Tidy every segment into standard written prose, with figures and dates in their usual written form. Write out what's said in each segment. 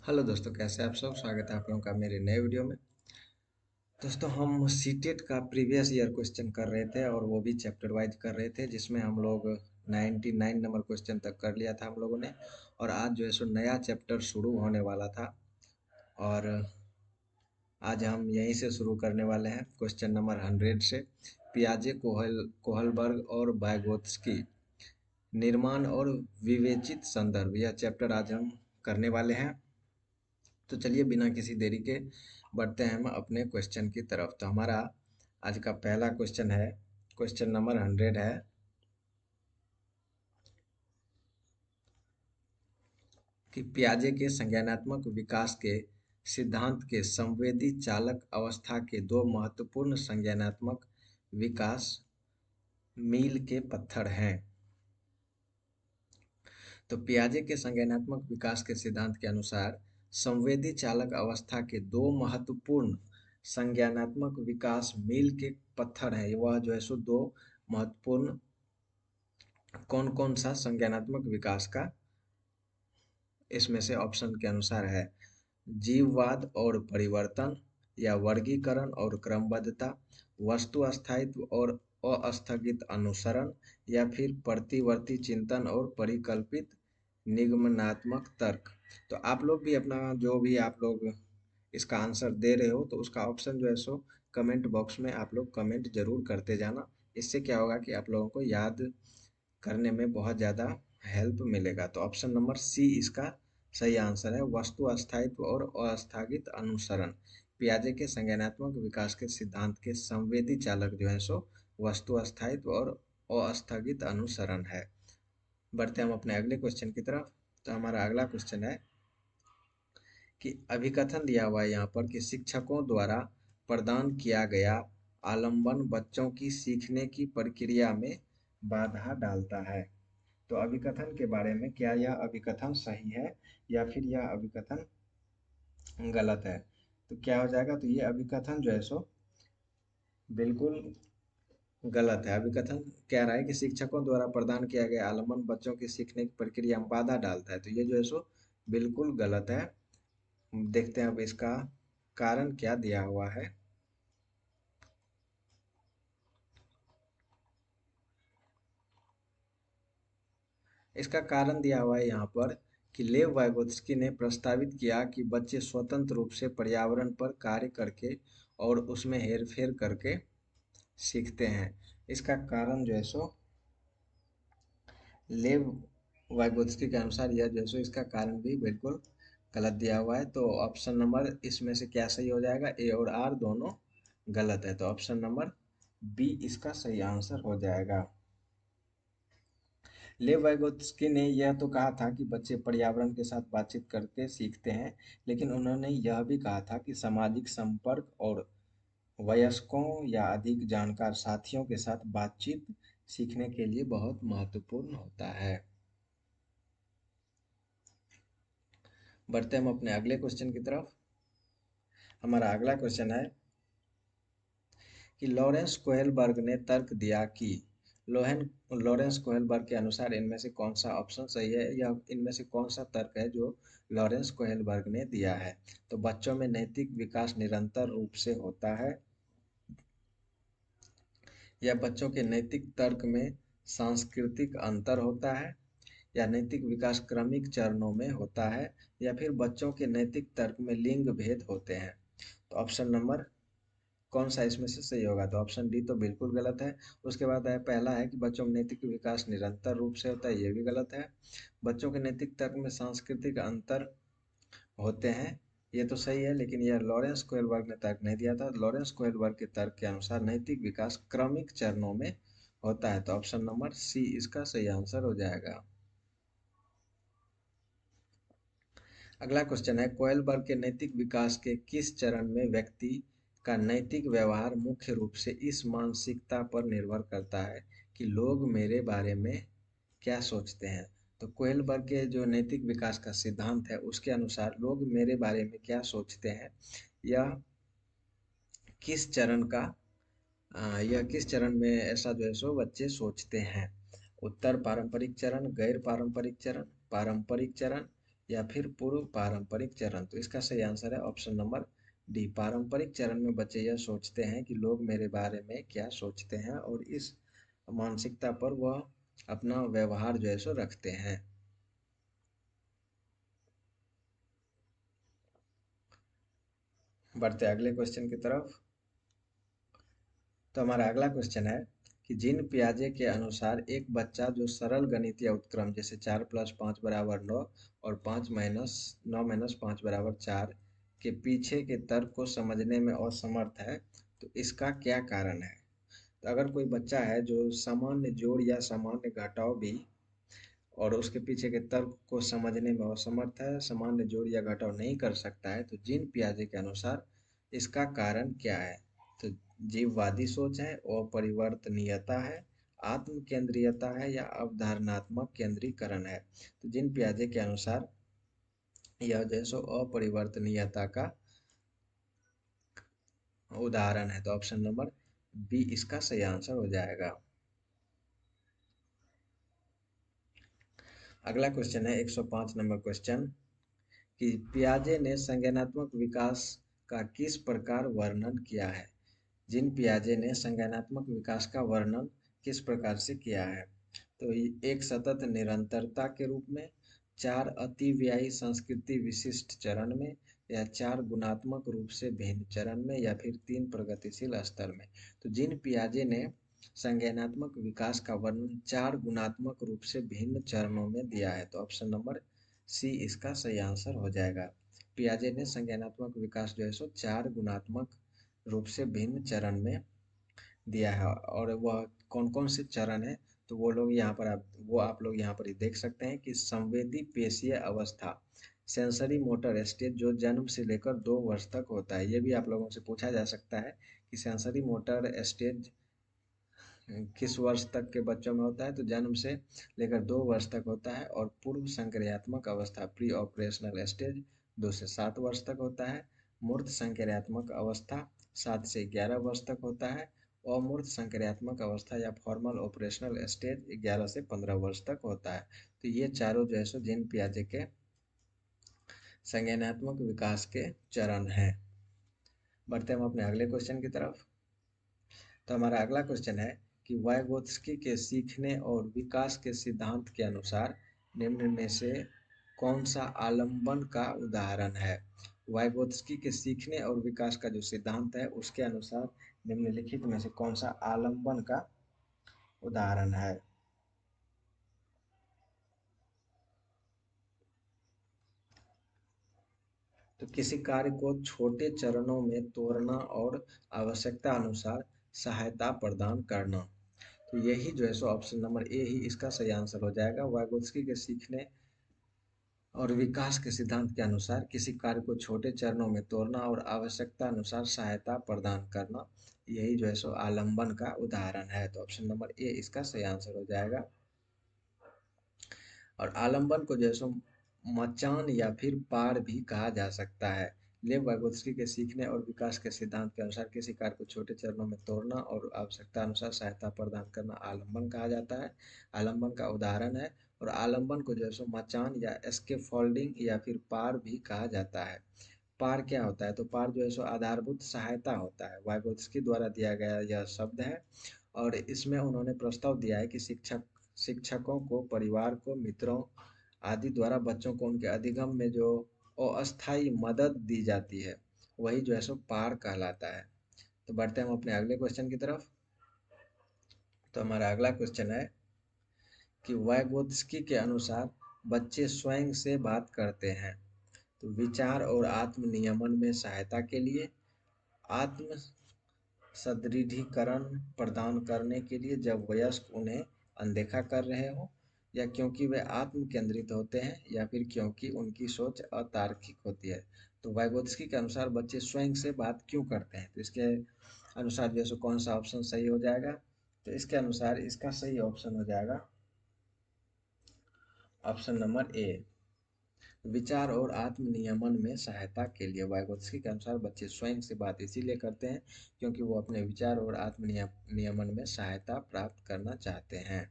Hello दोस्तों, कैसे आप सब। स्वागत है आप लोगों का मेरे नए वीडियो में। दोस्तों, हम सीटेट का प्रीवियस ईयर क्वेश्चन कर रहे थे और वो भी चैप्टर वाइज कर रहे थे, जिसमें हम लोग 99 नंबर क्वेश्चन तक कर लिया था हम लोगों ने। और आज जो है सो नया चैप्टर शुरू होने वाला था और आज हम यहीं से शुरू करने वाले हैं क्वेश्चन नंबर 100 से। पियाजे कोहलबर्ग और वाइगोत्स्की, निर्माण और विवेचित संदर्भ, यह चैप्टर आज हम करने वाले हैं। तो चलिए बिना किसी देरी के बढ़ते हैं हम अपने क्वेश्चन की तरफ। तो हमारा आज का पहला क्वेश्चन है, क्वेश्चन नंबर 100 है कि पियाजे के संज्ञानात्मक विकास के सिद्धांत के संवेदी चालक अवस्था के दो महत्वपूर्ण संज्ञानात्मक विकास मील के पत्थर हैं। तो पियाजे के संज्ञानात्मक विकास के सिद्धांत के अनुसार संवेदी चालक अवस्था के दो महत्वपूर्ण संज्ञानात्मक विकास मील के पत्थर हैं। वह जो है सो दो महत्वपूर्ण कौन कौन सा संज्ञानात्मक विकास का इसमें से ऑप्शन के अनुसार है: जीववाद और परिवर्तन, या वर्गीकरण और क्रमबद्धता, वस्तु अस्थायित्व और अस्थगित अनुसरण, या फिर प्रतिवर्ती चिंतन और परिकल्पित निगमनात्मक तर्क। तो आप लोग भी अपना जो भी आप लोग इसका आंसर दे रहे हो, तो उसका ऑप्शन जो है सो कमेंट बॉक्स में आप लोग कमेंट जरूर करते जाना। इससे क्या होगा कि आप लोगों को याद करने में बहुत ज़्यादा हेल्प मिलेगा। तो ऑप्शन नंबर सी इसका सही आंसर है, वस्तु अस्थायित्व और अस्थगित अनुसरण। पियाजे के संज्ञानात्मक विकास के सिद्धांत के संवेदी चालक जो है सो वस्तु अस्थायित्व और अस्थगित अनुसरण है। बढ़ते हम अपने अगले क्वेश्चन की तरफ। तो हमारा अगला क्वेश्चन है कि अभिकथन दिया हुआ है यहाँ पर कि शिक्षकों द्वारा प्रदान किया गया आलम्बन बच्चों की सीखने की प्रक्रिया में बाधा डालता है। तो अभिकथन के बारे में, क्या यह अभिकथन सही है या फिर यह अभिकथन गलत है? तो क्या हो जाएगा, तो ये अभिकथन जो है सो बिल्कुल गलत है। अभिकथन कह रहा है कि शिक्षकों द्वारा प्रदान किया गया आलम्बन बच्चों की सीखने की प्रक्रिया में बाधा डालता है। तो ये जो है सो बिल्कुल गलत है। देखते हैं अब इसका कारण क्या दिया हुआ है। इसका कारण दिया हुआ है यहाँ पर कि लेव वाइगोत्स्की ने प्रस्तावित किया कि बच्चे स्वतंत्र रूप से पर्यावरण पर कार्य करके और उसमें हेरफेर करके सीखते हैं। इसका कारण जो है सो लेव वाइगोत्स्की के अनुसार यह जो है सो इसका कारण भी बिल्कुल गलत दिया हुआ है। तो ऑप्शन नंबर इसमें से क्या सही हो जाएगा, ए और आर दोनों गलत है। तो ऑप्शन नंबर बी इसका सही आंसर हो जाएगा। लेव वाइगोत्स्की ने यह तो कहा था कि बच्चे पर्यावरण के साथ बातचीत करके सीखते हैं, लेकिन उन्होंने यह भी कहा था कि सामाजिक संपर्क और वयस्कों या अधिक जानकार साथियों के साथ बातचीत सीखने के लिए बहुत महत्वपूर्ण होता है। बढ़ते हम अपने अगले क्वेश्चन की तरफ। हमारा अगला क्वेश्चन है कि लॉरेंस कोहेलबर्ग ने तर्क दिया कि लोहेन लॉरेंस कोहेलबर्ग के अनुसार इनमें से कौन सा ऑप्शन सही है, या इनमें से कौन सा तर्क है जो लॉरेंस कोहेलबर्ग ने दिया है। तो बच्चों में नैतिक विकास निरंतर रूप से होता है, या बच्चों के नैतिक तर्क में सांस्कृतिक अंतर होता है, या नैतिक विकास क्रमिक चरणों में होता है, या फिर बच्चों के नैतिक तर्क में लिंग भेद होते हैं। तो ऑप्शन नंबर कौन सा इसमें से सही होगा, तो ऑप्शन डी तो बिल्कुल गलत है। उसके बाद है पहला है कि बच्चों में नैतिक विकास निरंतर रूप से होता है, ये भी गलत है। बच्चों के नैतिक तर्क में सांस्कृतिक अंतर होते हैं, ये तो सही है, लेकिन यह लॉरेंस कोहेलबर्ग ने तर्क नहीं दिया था। लॉरेंस कोहेलबर्ग के तर्क के अनुसार नैतिक विकास क्रमिक चरणों में होता है। तो ऑप्शन नंबर सी इसका सही आंसर हो जाएगा। अगला क्वेश्चन है, कोएलबर्ग के नैतिक विकास के किस चरण में व्यक्ति का नैतिक व्यवहार मुख्य रूप से इस मानसिकता पर निर्भर करता है कि लोग मेरे बारे में क्या सोचते हैं। तो कोएलबर्ग के जो नैतिक विकास का सिद्धांत है उसके अनुसार लोग मेरे बारे में क्या सोचते हैं, यह किस चरण का यह किस चरण में ऐसा जो है सो बच्चे सोचते हैं। उत्तर पारंपरिक चरण, गैर पारंपरिक चरण, पारंपरिक चरण, या फिर पूर्व पारंपरिक चरण। तो इसका सही आंसर है ऑप्शन नंबर डी। पारंपरिक चरण में बच्चे यह सोचते हैं कि लोग मेरे बारे में क्या सोचते हैं और इस मानसिकता पर वह अपना व्यवहार जो है सो रखते हैं। बढ़ते अगले क्वेश्चन की तरफ। तो हमारा अगला क्वेश्चन है कि जीन पियाजे के अनुसार एक बच्चा जो सरल गणितीय उत्क्रम जैसे 4+5 = 9 और 5-9 - 5 = 4 के पीछे के तर्क को समझने में असमर्थ है, तो इसका क्या कारण है। तो अगर कोई बच्चा है जो सामान्य जोड़ या सामान्य घटाव भी और उसके पीछे के तर्क को समझने में असमर्थ है, सामान्य जोड़ या घटाव नहीं कर सकता है, तो जीन पियाजे के अनुसार इसका कारण क्या है। तो जीववादी सोच है, अपरिवर्तनीयता है, आत्म केंद्रीयता है या अवधारणात्मक केंद्रीकरण है। तो जीन पियाजे के अनुसार यह जो है सो अपरिवर्तनीयता का उदाहरण है। तो ऑप्शन नंबर बी इसका सही आंसर हो जाएगा। अगला क्वेश्चन है 105 नंबर क्वेश्चन कि पियाजे ने संज्ञानात्मक विकास का किस प्रकार वर्णन किया है। जीन पियाजे ने संज्ञानात्मक विकास का वर्णन किस प्रकार से किया है। तो एक सतत निरंतरता के रूप में, 4 अतिव्यायी संस्कृति विशिष्ट चरण में, या 4 गुणात्मक रूप से भिन्न चरण में, या फिर 3 प्रगतिशील स्तर में। तो जीन पियाजे ने संज्ञानात्मक विकास का वर्णन 4 गुणात्मक रूप से भिन्न चरणों में दिया है। तो ऑप्शन नंबर सी इसका सही आंसर हो जाएगा। पियाजे ने संज्ञानात्मक विकास जो है सो 4 गुणात्मक रूप से भिन्न चरण में दिया है। और वह कौन कौन से चरण है, तो आप लोग यहाँ पर ही देख सकते हैं कि संवेदी पेशीय अवस्था, सेंसरी मोटर स्टेज जो जन्म से लेकर 2 वर्ष तक होता है। ये भी आप लोगों से पूछा जा सकता है कि सेंसरी मोटर स्टेज किस वर्ष तक के बच्चों में होता है, तो जन्म से लेकर 2 वर्ष तक होता है। और पूर्व संक्रियात्मक अवस्था, प्री ऑपरेशनल स्टेज, 2 से 7 वर्ष तक होता है। मूर्त संक्रियात्मक अवस्था 7 से 11 वर्ष तक होता है। अमूर्त संक्रियात्मक अवस्था या फॉर्मल ऑपरेशनल स्टेज 11 से 15 वर्ष तक होता है। तो ये चारों जो है सो जीन पियाजे के संज्ञानात्मक विकास के चरण हैं। बढ़ते हम अपने अगले क्वेश्चन की तरफ। तो हमारा अगला क्वेश्चन है कि वाइगोत्स्की के सीखने और विकास के सिद्धांत के अनुसार निम्न में से कौन सा आलंबन का उदाहरण है। वाइगोत्स्की के सीखने और विकास का जो सिद्धांत है उसके अनुसार निम्नलिखित में से कौन सा आलंबन का उदाहरण है। तो किसी कार्य को छोटे चरणों में तोड़ना और आवश्यकता अनुसार सहायता प्रदान करना। तो यही जो है सो ऑप्शन नंबर ए ही इसका सही आंसर हो जाएगा। वाइगोत्स्की के सीखने और विकास के सिद्धांत के अनुसार किसी कार्य को छोटे चरणों में तोड़ना और आवश्यकता अनुसार सहायता प्रदान करना, यही जो है सो आलंबन का उदाहरण है। तो ऑप्शन नंबर ए इसका सही आंसर हो जाएगा। और आलंबन को जो है सो मचान या फिर पार भी कहा जा सकता है। लेव वाइगोत्स्की के सीखने और विकास के सिद्धांत के अनुसार किसी कार्य को छोटे चरणों में तोड़ना और आवश्यकता अनुसार सहायता प्रदान करना आलंबन कहा जाता है, आलंबन का उदाहरण है। और आलंबन को जो है सो मचान या स्कैफोल्डिंग या फिर पार भी कहा जाता है। पार क्या होता है, तो पार जो है सो आधारभूत सहायता होता है। वाइगोत्स्की द्वारा दिया गया यह शब्द है और इसमें उन्होंने प्रस्ताव दिया है कि शिक्षकों को, परिवार को, मित्रों आदि द्वारा बच्चों को उनके अधिगम में जो अस्थायी मदद दी जाती है वही जो है सो पार कहलाता है। तो बढ़ते हैं हम अपने अगले क्वेश्चन की तरफ। तो हमारा अगला क्वेश्चन है कि वाइगोत्स्की के अनुसार बच्चे स्वयं से बात करते हैं तो विचार और आत्म नियमन में सहायता के लिए, आत्म सुदृढ़ीकरण प्रदान करने के लिए जब वयस्क उन्हें अनदेखा कर रहे हों, या क्योंकि वे आत्म केंद्रित होते हैं, या फिर क्योंकि उनकी सोच अतार्किक होती है। तो वाइगोत्स्की के अनुसार बच्चे स्वयं से बात क्यों करते हैं, तो इसके अनुसार जो है सो कौन सा ऑप्शन सही हो जाएगा। तो इसके अनुसार इसका सही ऑप्शन हो जाएगा ऑप्शन नंबर ए। विचार और आत्म नियमन में सहायता के लिए वाइगोत्स्की के अनुसार बच्चे स्वयं से बात इसीलिए करते हैं क्योंकि वो अपने विचार और आत्म नियमन में सहायता प्राप्त करना चाहते हैं।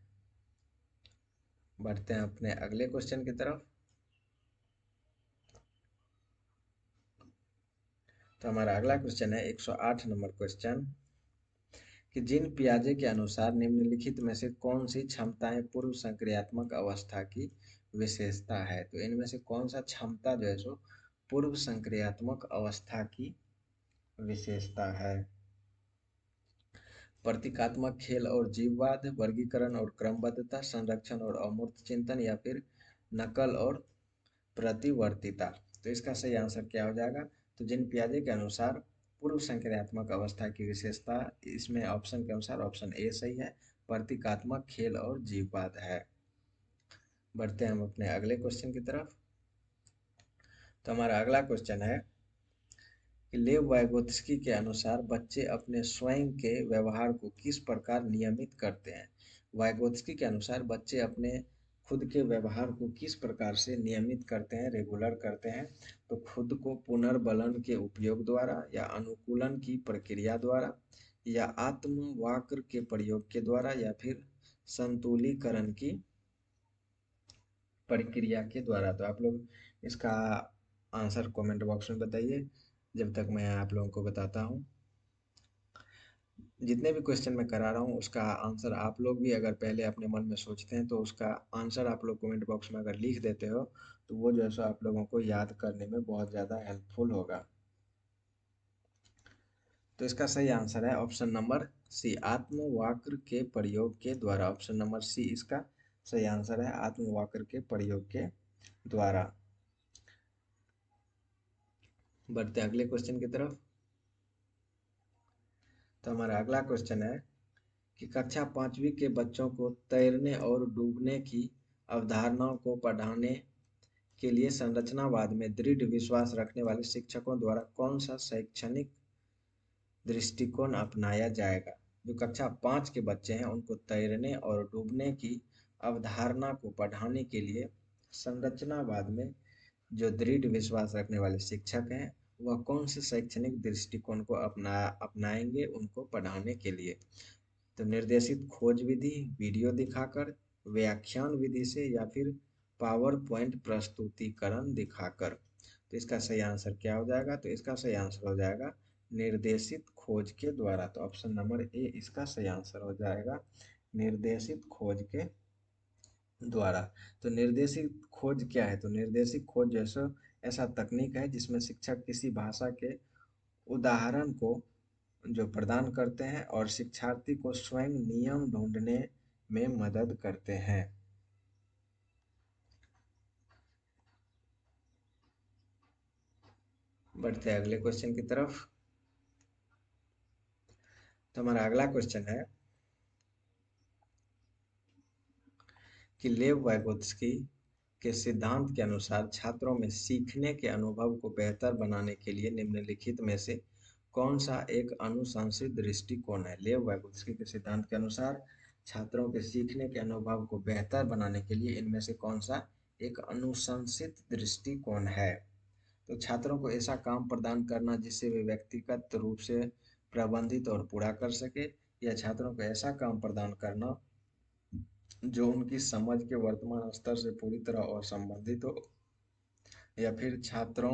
बढ़ते हैं अपने अगले क्वेश्चन की तरफ। तो हमारा अगला क्वेश्चन है 108 नंबर क्वेश्चन, कि जीन पियाजे के अनुसार निम्नलिखित में से कौन सी क्षमताएं पूर्व संक्रियात्मक अवस्था की विशेषता है। तो इनमें से कौन सा क्षमता जो है सो पूर्व संक्रियात्मक अवस्था की विशेषता है। प्रतीकात्मक खेल और जीववाद, वर्गीकरण और क्रमबद्धता, संरक्षण और अमूर्त चिंतन, या फिर नकल और प्रतिवर्तिता। तो इसका सही आंसर क्या हो जाएगा। तो जिन पियाजे के अनुसार पूर्व संक्रियात्मक अवस्था की विशेषता, इसमें ऑप्शन के अनुसार ऑप्शन ए सही है, प्रतीकात्मक खेल और जीववाद है। बढ़ते हैं हम अपने अगले क्वेश्चन की तरफ। तो हमारा अगला क्वेश्चन है कि लेव वाइगोत्स्की के अनुसार बच्चे अपने स्वयं के व्यवहार को किस प्रकार नियमित करते हैं। वाइगोत्स्की के अनुसार बच्चे अपने खुद के व्यवहार को किस प्रकार से नियमित करते हैं, रेगुलर करते हैं। तो खुद को पुनर्बलन के उपयोग द्वारा, या अनुकूलन की प्रक्रिया द्वारा, या आत्मवाक्र के प्रयोग के द्वारा, या फिर संतुलीकरण की प्रक्रिया के द्वारा। तो आप लोग इसका आंसर कमेंट बॉक्स में बताइए, जब तक मैं आप लोगों को बताता हूँ। जितने भी क्वेश्चन मैं करा रहा हूँ उसका आंसर आप लोग भी अगर पहले अपने मन में सोचते हैं तो उसका आंसर आप लोग कमेंट बॉक्स में अगर लिख देते हो तो वो जो है सो आप लोगों को याद करने में बहुत ज़्यादा हेल्पफुल होगा। तो इसका सही आंसर है ऑप्शन नंबर सी, आत्मवाक्र के प्रयोग के द्वारा। ऑप्शन नंबर सी इसका सही आंसर है, आत्मवाक्र के प्रयोग के द्वारा। बढ़ते हैं अगले क्वेश्चन की तरफ। तो हमारा अगला क्वेश्चन है कि कक्षा 5वीं के बच्चों को तैरने और डूबने की अवधारणाओं को पढ़ाने के लिए संरचनावाद में दृढ़ विश्वास रखने वाले शिक्षकों द्वारा कौन सा शैक्षणिक दृष्टिकोण अपनाया जाएगा। जो कक्षा 5 के बच्चे हैं उनको तैरने और डूबने की अवधारणा को पढ़ाने के लिए संरचनावाद में जो दृढ़ विश्वास रखने वाले शिक्षक हैं वह कौन से शैक्षणिक दृष्टिकोण को अपनाएंगे उनको पढ़ाने के लिए। तो निर्देशित खोज विधि, वीडियो दिखाकर, व्याख्यान विधि से, या फिर पावर पॉइंट प्रस्तुतिकरण दिखाकर। तो इसका सही आंसर क्या हो जाएगा। तो इसका सही आंसर हो जाएगा निर्देशित खोज के द्वारा। तो ऑप्शन नंबर ए इसका सही आंसर हो जाएगा, निर्देशित खोज के द्वारा। तो निर्देशित खोज क्या है। तो निर्देशित खोज जैसा ऐसा तकनीक है जिसमें शिक्षक किसी भाषा के उदाहरण को जो प्रदान करते हैं और शिक्षार्थी को स्वयं नियम ढूंढने में मदद करते हैं। बढ़ते हैं अगले क्वेश्चन की तरफ। तो हमारा अगला क्वेश्चन है कि लेव वाइगोत्स्की के सिद्धांत के अनुसार छात्रों में सीखने के अनुभव को बेहतर बनाने के लिए निम्नलिखित में से कौन सा एक अनुशंसित दृष्टिकोण है। लेव वाइगोत्स्की के सिद्धांत के अनुसार छात्रों के सीखने के अनुभव को बेहतर बनाने के लिए इनमें से कौन सा एक अनुशंसित दृष्टिकोण है। तो छात्रों को ऐसा काम प्रदान करना जिससे वे व्यक्तिगत रूप से प्रबंधित और पूरा कर सके, या छात्रों को ऐसा काम प्रदान करना जो उनकी समझ के वर्तमान स्तर से पूरी तरह असंबंधित हो, या फिर छात्रों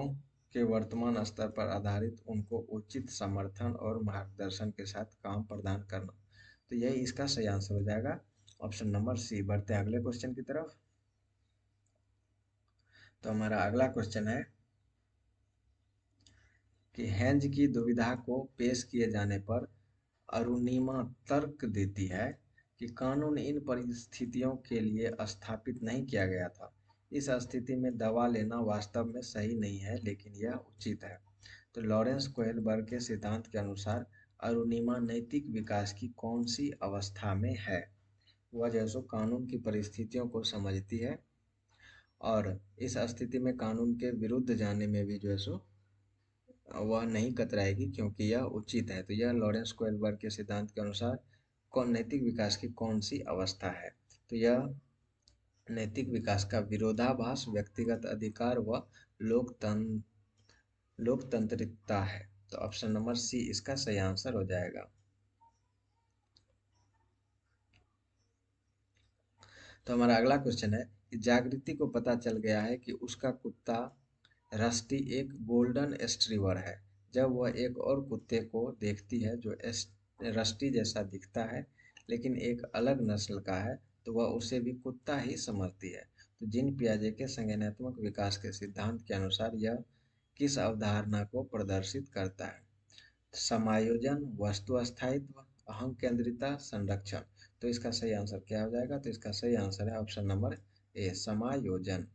के वर्तमान स्तर पर आधारित उनको उचित समर्थन और मार्गदर्शन के साथ काम प्रदान करना। तो यही इसका सही आंसर हो जाएगा, ऑप्शन नंबर सी। बढ़ते हैं अगले क्वेश्चन की तरफ। तो हमारा अगला क्वेश्चन है कि हेंज की दुविधा को पेश किए जाने पर अरुणिमा तर्क देती है कि कानून इन परिस्थितियों के लिए स्थापित नहीं किया गया था। इस स्थिति में दवा लेना वास्तव में सही नहीं है लेकिन यह उचित है। तो लॉरेंस कोहेलबर्ग के सिद्धांत के अनुसार अरुणिमा नैतिक विकास की कौन सी अवस्था में है। वह जो है सो कानून की परिस्थितियों को समझती है और इस स्थिति में कानून के विरुद्ध जाने में भी जो है सो वह नहीं कतराएगी क्योंकि यह उचित है। तो यह लॉरेंस कोहेलबर्ग के सिद्धांत के अनुसार कौन नैतिक विकास की कौन सी अवस्था है। तो यह नैतिक विकास का विरोधाभास, व्यक्तिगत अधिकार व लोकतंत्रिता है। तो ऑप्शन नंबर सी इसका सही आंसर हो जाएगा। तो हमारा अगला क्वेश्चन है कि जागृति को पता चल गया है कि उसका कुत्ता रस्टी एक गोल्डन स्ट्रीवर है। जब वह एक और कुत्ते को देखती है जो रस्टी जैसा दिखता है लेकिन एक अलग नस्ल का है, तो वह उसे भी कुत्ता ही समझती है। तो जीन पियाजे के संज्ञानात्मक विकास के सिद्धांत के अनुसार यह किस अवधारणा को प्रदर्शित करता है? समायोजन, वस्तु स्थायित्व, अहम केंद्रिता, संरक्षण। तो इसका सही आंसर क्या हो जाएगा? तो इसका सही आंसर है ऑप्शन नंबर ए, समायोजन।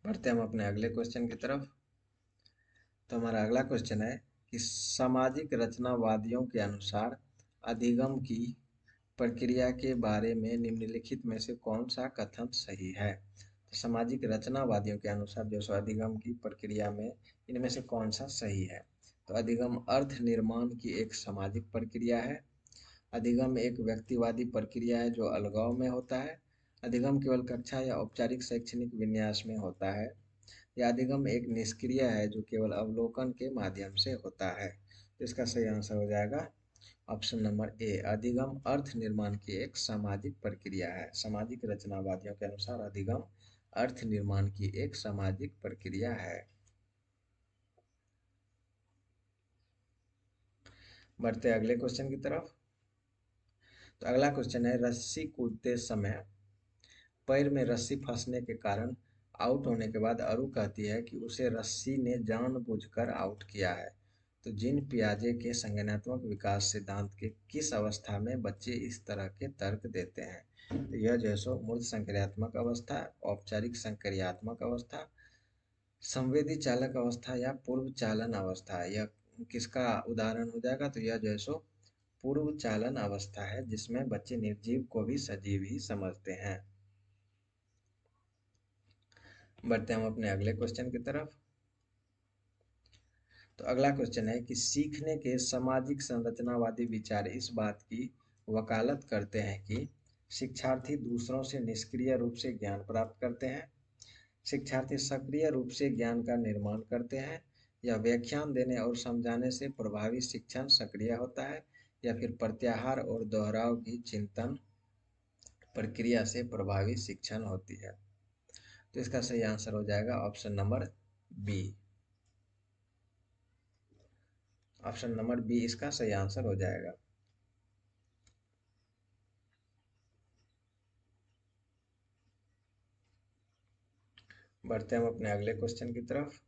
बढ़ते हम अपने अगले क्वेश्चन की तरफ। तो हमारा अगला क्वेश्चन है कि सामाजिक रचनावादियों के अनुसार अधिगम की प्रक्रिया के बारे में निम्नलिखित में से कौन सा कथन सही है? तो सामाजिक रचनावादियों के अनुसार जो सो अधिगम की प्रक्रिया में इनमें से कौन सा सही है? तो अधिगम अर्थ निर्माण की एक सामाजिक प्रक्रिया है। अधिगम एक व्यक्तिवादी प्रक्रिया है जो अलगाव में होता है। अधिगम केवल कक्षा या औपचारिक शैक्षणिक विन्यास में होता है। या अधिगम एक निष्क्रिय है जो केवल अवलोकन के माध्यम से होता है। तो इसका सही आंसर हो जाएगा ऑप्शन नंबर ए, अधिगम अर्थ निर्माण की एक सामाजिक प्रक्रिया है। सामाजिक रचनावादियों के अनुसार अधिगम अर्थ निर्माण की एक सामाजिक प्रक्रिया है। बढ़ते अगले क्वेश्चन की तरफ। तो अगला क्वेश्चन है, रस्सी कूदते समय पैर में रस्सी फंसने के कारण आउट होने के बाद अरु कहती है कि उसे रस्सी ने जानबूझकर आउट किया है। तो जीन पियाजे के संज्ञानात्मक विकास सिद्धांत के किस अवस्था में बच्चे इस तरह के तर्क देते हैं? तो यह जो है सो मूर्त संक्रियात्मक अवस्था, औपचारिक संक्रियात्मक अवस्था, संवेदी चालक अवस्था या पूर्व चालन अवस्था। यह किसका उदाहरण हो जाएगा? तो यह जो है सो पूर्व चालन अवस्था है जिसमें बच्चे निर्जीव को भी सजीव ही समझते हैं। बढ़ते हम अपने अगले क्वेश्चन की तरफ। तो अगला क्वेश्चन है कि सीखने के सामाजिक संरचनावादी विचार इस बात की वकालत करते हैं कि शिक्षार्थी दूसरों से निष्क्रिय रूप से ज्ञान प्राप्त करते हैं, शिक्षार्थी सक्रिय रूप से ज्ञान का निर्माण करते हैं, या व्याख्यान देने और समझाने से प्रभावी शिक्षण सक्रिय होता है, या फिर प्रत्याहार और दोहराव की चिंतन प्रक्रिया से प्रभावी शिक्षण होती है। तो इसका सही आंसर हो जाएगा option number B. Option number B इसका सही आंसर हो जाएगा। बढ़ते हम अपने अगले क्वेश्चन की तरफ।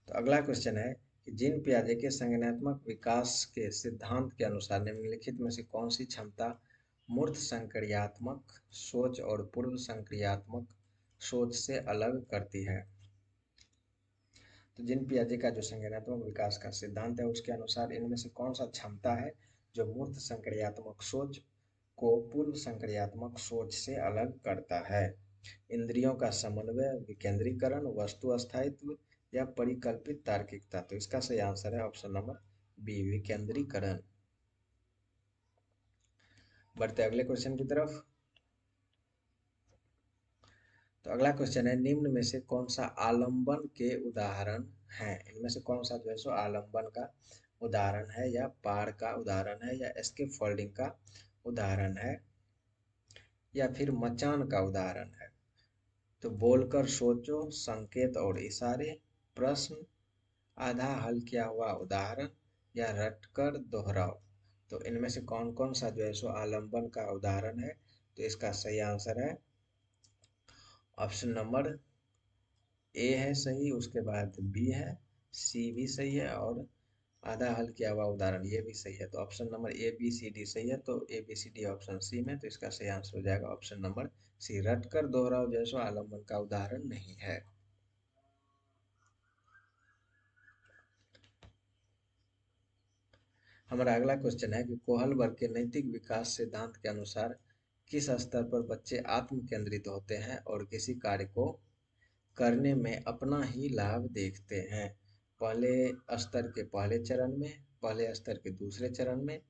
तो अगला क्वेश्चन है कि जीन पियाजे के संज्ञानात्मक विकास के सिद्धांत के अनुसार निम्नलिखित में से कौन सी क्षमता मूर्त संक्रियात्मक सोच और पूर्व संक्रियात्मक सोच से अलग करती है? तो जीन पियाजे का जो संज्ञानात्मक विकास का सिद्धांत है उसके अनुसार इनमें से कौन सा क्षमता है जो मूर्त संक्रियात्मक सोच को पूर्व संक्रियात्मक सोच से अलग करता है? इंद्रियों का समन्वय, विकेंद्रीकरण, वस्तु अस्थायित्व, या परिकल्पित तार्किकता। तो इसका सही आंसर है ऑप्शन नंबर बी, विकेंद्रीकरण। बढ़ते अगले क्वेश्चन की तरफ। तो अगला क्वेश्चन है, निम्न में से कौन सा आलंबन के उदाहरण है? इनमें से कौन सा जो है सो आलंबन का उदाहरण है, या पाड़ का उदाहरण है, या एस्केप फोल्डिंग का उदाहरण है, या फिर मचान का उदाहरण है? तो बोलकर सोचो, संकेत और इशारे, प्रश्न, आधा हल किया हुआ उदाहरण, या रटकर दोहराओ। तो इनमें से कौन कौन सा जो है सो आलंबन का उदाहरण है? तो इसका सही आंसर है ऑप्शन नंबर ए है सही, उसके बाद बी है, सी भी सही है, और आधा हल किया हुआ उदाहरण ये भी सही है। तो option number A B C D सही है। तो A B C D option C में, तो इसका सही आंसर हो जाएगा ऑप्शन नंबर सी, रटकर दोहराओ जैसो आलंबन का उदाहरण नहीं है। हमारा अगला क्वेश्चन है कि कोहलबर्ग के नैतिक विकास सिद्धांत के अनुसार किस स्तर पर बच्चे आत्म केंद्रित होते हैं और किसी कार्य को करने में अपना ही लाभ देखते हैं? पहले स्तर के पहले चरण में, पहले स्तर के दूसरे चरण में,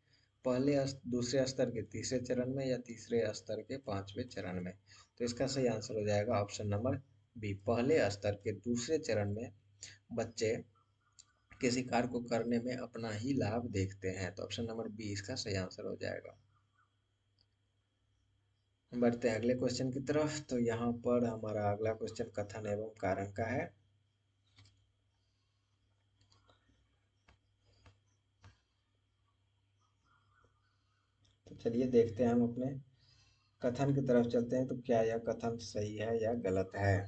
दूसरे स्तर के तीसरे चरण में, या तीसरे स्तर के पांचवें चरण में? तो इसका सही आंसर हो जाएगा ऑप्शन नंबर बी, पहले स्तर के दूसरे चरण में बच्चे किसी कार्य को करने में अपना ही लाभ देखते हैं। तो ऑप्शन नंबर बी इसका सही आंसर हो जाएगा। बढ़ते हैं अगले क्वेश्चन की तरफ। तो यहाँ पर हमारा अगला क्वेश्चन कथन एवं कारण का है। तो चलिए देखते हैं, हम अपने कथन की तरफ चलते हैं। तो क्या यह कथन सही है या गलत है?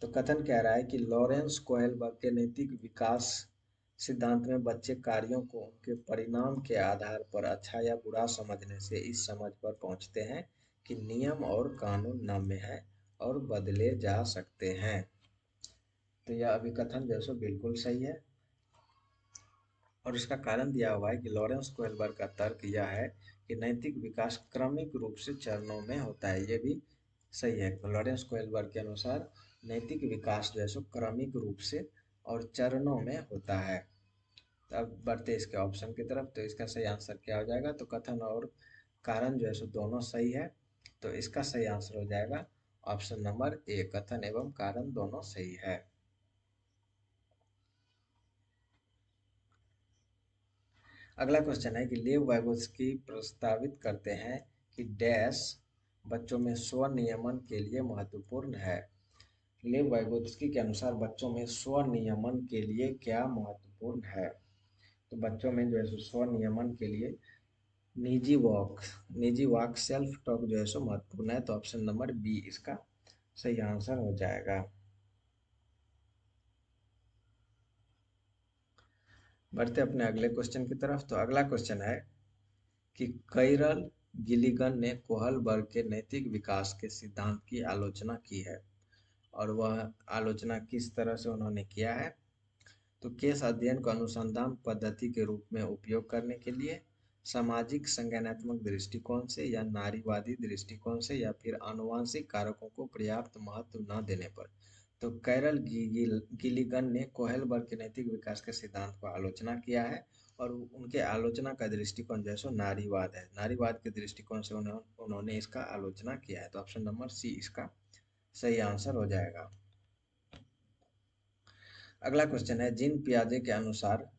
तो कथन कह रहा है कि लॉरेंस कोहेलबर्ग के नैतिक विकास सिद्धांत में बच्चे कार्यों को उनके परिणाम के आधार पर अच्छा या बुरा समझने से इस समझ पर पहुंचते हैं कि नियम और कानून नम्य है और बदले जा सकते हैं। तो यह अभिकथन जो है सो बिल्कुल सही है, और इसका कारण दिया हुआ है कि लॉरेंस कोहेलबर्ग का तर्क यह है कि नैतिक विकास क्रमिक रूप से चरणों में होता है। ये भी सही है। तो लॉरेंस कोहेलबर्ग के अनुसार नैतिक विकास जो है सो क्रमिक रूप से और चरणों में होता है। तो अब बढ़ते इसके ऑप्शन की तरफ। तो इसका सही आंसर क्या हो जाएगा? तो कथन और कारण जो है सो दोनों सही है। तो इसका सही आंसर हो जाएगा ऑप्शन नंबर ए, कथन एवं कारण दोनों सही है। अगला क्वेश्चन है कि लेव वाइगोत्स्की प्रस्तावित करते हैं कि डैश बच्चों में स्व नियमन के लिए महत्वपूर्ण है। लेव वाइगोत्स्की के अनुसार बच्चों में स्व नियमन के लिए क्या महत्वपूर्ण है? तो बच्चों में जो है सो स्व नियमन के लिए निजी वाक सेल्फ टॉक जो है सो महत्वपूर्ण है। तो ऑप्शन नंबर बी इसका सही आंसर हो जाएगा। बढ़ते अपने अगले क्वेश्चन की तरफ। तो अगला क्वेश्चन है कि कैरल गिलिगन ने कोहलबर्ग के नैतिक विकास के सिद्धांत की आलोचना की है, और वह आलोचना किस तरह से उन्होंने किया है? तो केस अध्ययन को अनुसंधान पद्धति के रूप में उपयोग करने के लिए, सामाजिक संज्ञानात्मक दृष्टिकोण से, या नारीवादी दृष्टिकोण से, या फिर आनुवंशिक कारकों को पर्याप्त महत्व न देने पर। तो कैरल गिलिगन ने कोहेलबर्ग के नैतिक विकास के सिद्धांत को आलोचना किया है, और उनके आलोचना का दृष्टिकोण जो है सो नारीवाद है। नारीवाद के दृष्टिकोण से उन्होंने इसका आलोचना किया है। तो ऑप्शन नंबर सी इसका सही आंसर हो जाएगा। अगला क्वेश्चन है, जीन पियाजे के अनुसार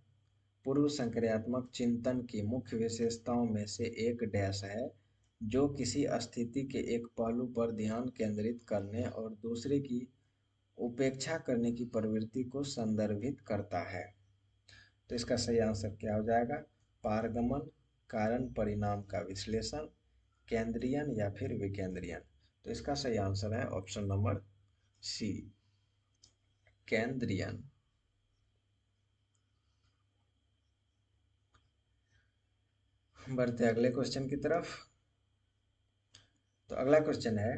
पूर्व संक्रियात्मक चिंतन की मुख्य विशेषताओं में से एक डैश है जो किसी स्थिति के एक पहलू पर ध्यान केंद्रित करने और दूसरे की उपेक्षा करने की प्रवृत्ति को संदर्भित करता है। तो इसका सही आंसर क्या हो जाएगा? पारगमन, कारण परिणाम का विश्लेषण, केंद्रीयन, या फिर विकेंद्रीयन। तो इसका सही आंसर है ऑप्शन नंबर सी, केंद्रीयन। बढ़ते अगले क्वेश्चन की तरफ। तो अगला क्वेश्चन है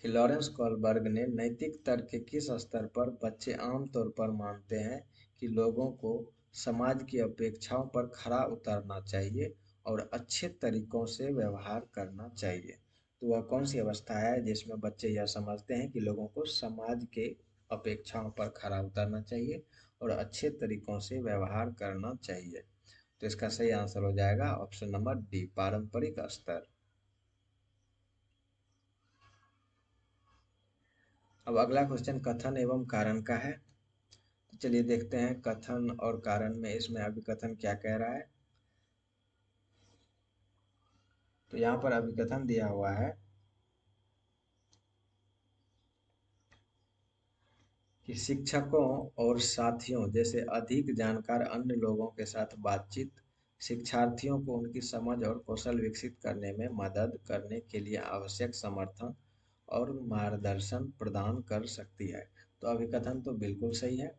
कि लॉरेंस कोहलबर्ग ने नैतिक तर्क के किस स्तर पर बच्चे आमतौर पर मानते हैं कि लोगों को समाज की अपेक्षाओं पर खरा उतरना चाहिए और अच्छे तरीकों से व्यवहार करना चाहिए? तो वह कौन सी अवस्था है जिसमें बच्चे यह समझते हैं कि लोगों को समाज के अपेक्षाओं पर खरा उतरना चाहिए और अच्छे तरीकों से व्यवहार करना चाहिए? तो इसका सही आंसर हो जाएगा ऑप्शन नंबर डी, पारंपरिक स्तर। अब अगला क्वेश्चन कथन एवं कारण का है। तो चलिए देखते हैं कथन और कारण में इसमें अभिकथन क्या कह रहा है। तो यहाँ पर अभिकथन दिया हुआ है कि शिक्षकों और साथियों जैसे अधिक जानकार अन्य लोगों के साथ बातचीत शिक्षार्थियों को उनकी समझ और कौशल विकसित करने में मदद करने के लिए आवश्यक समर्थन और मार्गदर्शन प्रदान कर सकती है। तो अभिकथन तो बिल्कुल सही है।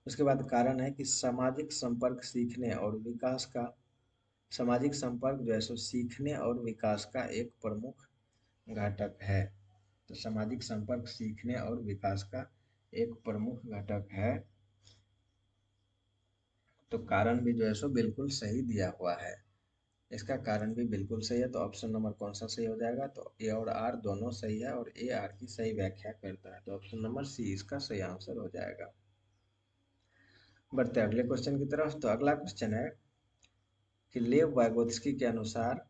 उसके बाद कारण है कि सामाजिक संपर्क जो है सो सीखने और विकास का एक प्रमुख घटक है। तो सामाजिक संपर्क सीखने और विकास का एक प्रमुख घटक है। तो कारण भी जो है सो बिल्कुल सही दिया हुआ है। इसका कारण भी बिल्कुल सही है। तो ऑप्शन नंबर कौन सा सही हो जाएगा? तो ए और आर दोनों सही है, और ए आर की सही व्याख्या करता है। तो ऑप्शन नंबर सी इसका सही आंसर हो जाएगा। बढ़ते अगले क्वेश्चन की तरफ। तो अगला क्वेश्चन है कि लेव वाइगोत्स्की के अनुसार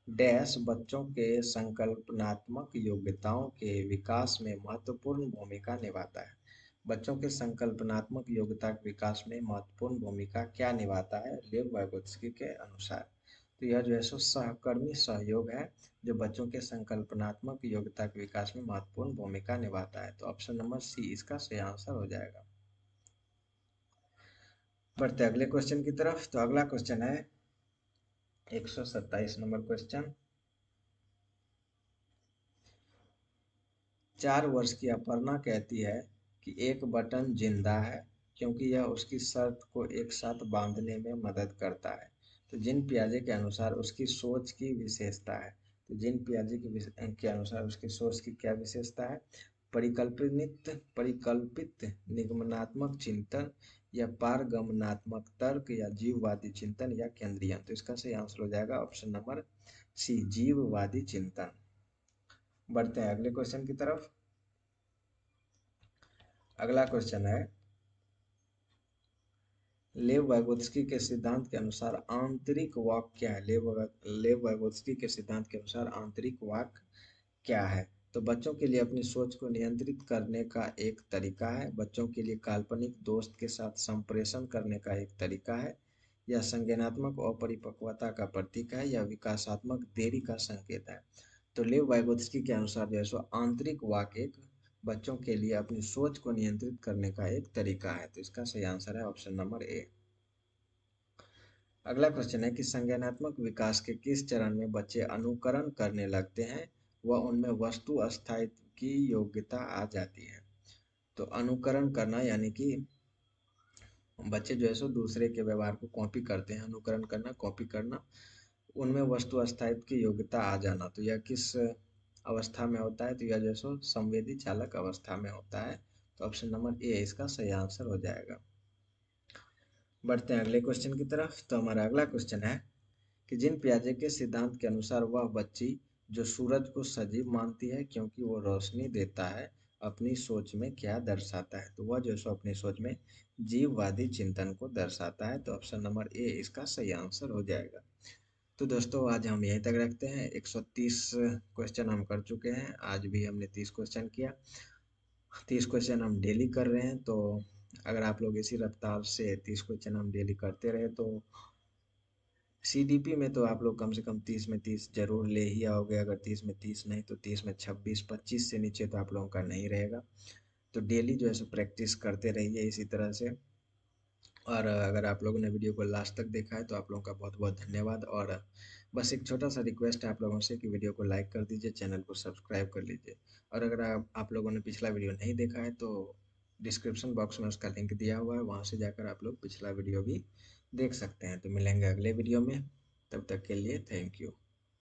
डैश बच्चों के संकल्पनात्मक योग्यताओं के विकास में महत्वपूर्ण भूमिका निभाता है। बच्चों के संकल्पनात्मक योग्यता के विकास में महत्वपूर्ण भूमिका क्या निभाता है लेव वाइगोत्स्की के अनुसार? तो यह जो है सो सहकर्मी सहयोग है जो बच्चों के संकल्पनात्मक योग्यता के विकास में महत्वपूर्ण भूमिका निभाता है। तो ऑप्शन नंबर सी इसका सही आंसर हो जाएगा। बढ़ते अगले क्वेश्चन की तरफ। तो अगला क्वेश्चन है 127 नंबर क्वेश्चन। 4 वर्ष की अपर्णा कहती है कि एक बटन जिंदा है क्योंकि यह उसकी शर्त को एक साथ बांधने में मदद करता है। तो जिन पियाजे के अनुसार उसकी सोच की विशेषता है। तो जिन पियाजे के अनुसार उसकी सोच की क्या विशेषता है? परिकल्पित निगमनात्मक चिंतन या पारगमनात्मक तर्क या जीववादी चिंतन या केंद्रीय। तो इसका सही आंसर हो जाएगा ऑप्शन नंबर सी जीववादी चिंतन। बढ़ते हैं अगले क्वेश्चन की तरफ। अगला क्वेश्चन है लेव वाइगोत्स्की के सिद्धांत के अनुसार आंतरिक वाक क्या है? लेव वाइगोत्स्की के सिद्धांत के अनुसार आंतरिक वाक क्या है? तो बच्चों के लिए अपनी सोच को नियंत्रित करने का एक तरीका है, बच्चों के लिए काल्पनिक दोस्त के साथ संप्रेषण करने का एक तरीका है, या संज्ञानात्मक अपरिपक्वता का प्रतीक है, या विकासात्मक देरी का संकेत है। तो लेव वाइगोत्स्की के अनुसार जो है सो आंतरिक वाक एक बच्चों के लिए अपनी सोच को नियंत्रित करने का एक तरीका है। तो इसका सही आंसर है ऑप्शन नंबर ए। अगला क्वेश्चन है कि संज्ञानात्मक विकास के किस चरण में बच्चे अनुकरण करने लगते हैं व उनमें वस्तु स्थायित्व की योग्यता आ जाती है। तो अनुकरण करना यानी कि बच्चे जो है सो दूसरे के व्यवहार को कॉपी करते हैं। अनुकरण करना, कॉपी करना, उनमें वस्तु स्थायित्व की योग्यता आ जाना। तो यह किस अवस्था में होता है? तो यह जो है सो संवेदी चालक अवस्था में होता है। तो ऑप्शन नंबर ए इसका सही आंसर हो जाएगा। बढ़ते हैं अगले क्वेश्चन की तरफ। तो हमारा अगला क्वेश्चन है कि जिन पियाजे के सिद्धांत के अनुसार वह बच्ची जो सूरज को सजीव मानती है क्योंकि वो रोशनी देता है, अपनी सोच में क्या दर्शाता है? तो वह जो सो अपनी सोच में जीववादी चिंतन को दर्शाता है। तो ऑप्शन नंबर ए इसका सही आंसर हो जाएगा। तो दोस्तों आज हम यहीं तक रखते हैं। 130 क्वेश्चन हम कर चुके हैं। आज भी हमने 30 क्वेश्चन किया। 30 क्वेश्चन हम डेली कर रहे हैं। तो अगर आप लोग इसी रफ्तार से 30 क्वेश्चन हम डेली करते रहे तो सीडीपी में तो आप लोग कम से कम 30 में 30 जरूर ले ही आओगे। अगर 30 में 30 नहीं तो 30 में 26, 25 से नीचे तो आप लोगों का नहीं रहेगा। तो डेली जो है सो प्रैक्टिस करते रहिए इसी तरह से। और अगर आप लोगों ने वीडियो को लास्ट तक देखा है तो आप लोगों का बहुत बहुत धन्यवाद। और बस एक छोटा सा रिक्वेस्ट है आप लोगों से कि वीडियो को लाइक कर दीजिए, चैनल को सब्सक्राइब कर लीजिए। और अगर आप लोगों ने पिछला वीडियो नहीं देखा है तो डिस्क्रिप्शन बॉक्स में उसका लिंक दिया हुआ है, वहाँ से जाकर आप लोग पिछला वीडियो भी देख सकते हैं। तो मिलेंगे अगले वीडियो में, तब तक के लिए थैंक यू।